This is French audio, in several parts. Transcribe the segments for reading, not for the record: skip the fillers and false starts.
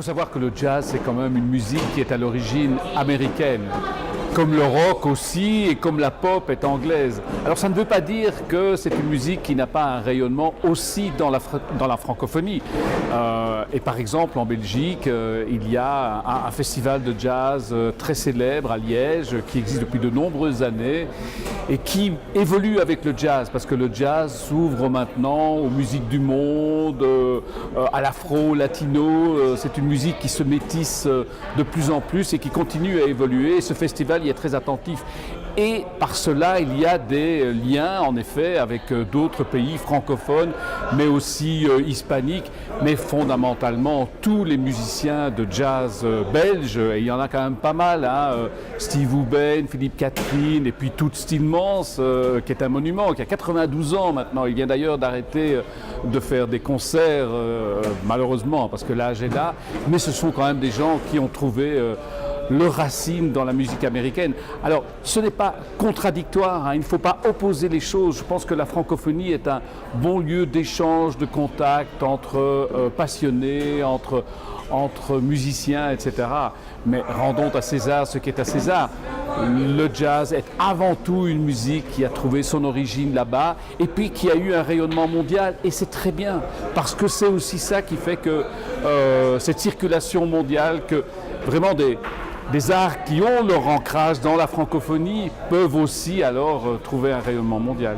faut savoir que le jazz, c'est quand même une musique qui est à l'origine américaine, comme le rock aussi et comme la pop est anglaise. Alors ça ne veut pas dire que c'est une musique qui n'a pas un rayonnement aussi dans la francophonie. Et par exemple en Belgique, il y a un festival de jazz très célèbre à Liège qui existe depuis de nombreuses années et qui évolue avec le jazz parce que le jazz s'ouvre maintenant aux musiques du monde, à l'afro, latino. C'est une musique qui se métisse de plus en plus et qui continue à évoluer. Et ce festival y est très attentif. Et par cela, il y a des liens, en effet, avec d'autres pays francophones, mais aussi hispaniques, mais fondamentalement tous les musiciens de jazz belges, et il y en a quand même pas mal, hein, Steve Hoeben, Philippe Catherine, et puis Toots Thielemans, qui est un monument, qui a 92 ans maintenant. Il vient d'ailleurs d'arrêter de faire des concerts, malheureusement, parce que l'âge est là, mais ce sont quand même des gens qui ont trouvé leur racine dans la musique américaine. Alors, ce n'est pas contradictoire, hein, il ne faut pas opposer les choses. Je pense que la francophonie est un bon lieu d'échange, de contact entre passionnés, entre musiciens, etc. Mais rendons à César ce qui est à César. Le jazz est avant tout une musique qui a trouvé son origine là-bas et puis qui a eu un rayonnement mondial. Et c'est très bien, parce que c'est aussi ça qui fait que cette circulation mondiale, que vraiment des arts qui ont leur ancrage dans la francophonie peuvent aussi alors trouver un rayonnement mondial.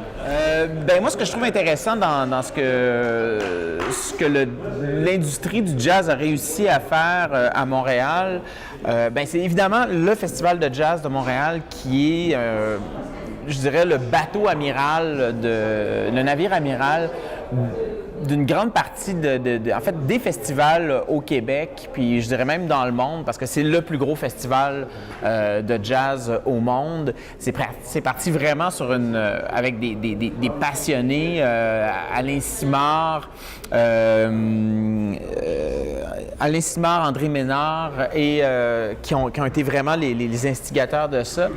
Moi, ce que je trouve intéressant dans ce que l'industrie du jazz a réussi à faire à Montréal, c'est évidemment le Festival de jazz de Montréal qui est, je dirais, le bateau amiral, le navire amiral d'une grande partie en fait, des festivals au Québec, puis je dirais même dans le monde, parce que c'est le plus gros festival de jazz au monde. C'est parti vraiment sur avec des passionnés, Alain Simard, André Ménard, et qui ont été vraiment les instigateurs de ça.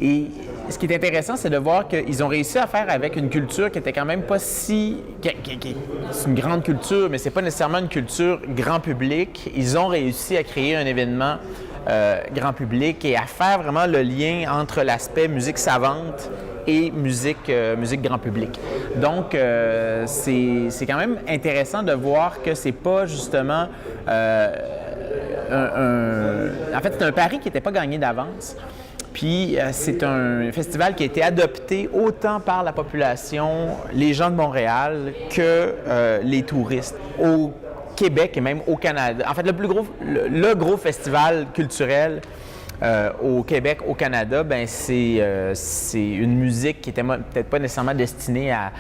Et ce qui est intéressant, c'est de voir qu'ils ont réussi à faire avec une culture qui était quand même pas si... c'est une grande culture, mais c'est pas nécessairement une culture grand public. Ils ont réussi à créer un événement grand public et à faire vraiment le lien entre l'aspect musique savante et musique grand public. Donc, c'est quand même intéressant de voir que c'est pas justement... en fait, c'est un pari qui n'était pas gagné d'avance. Puis c'est un festival qui a été adopté autant par la population, les gens de Montréal, que les touristes. Au Québec et même au Canada. En fait, le gros festival culturel au Québec, au Canada, c'est une musique qui n'était peut-être pas nécessairement destinée à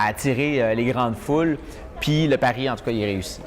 attirer les grandes foules. Puis le pari, en tout cas, il est réussi.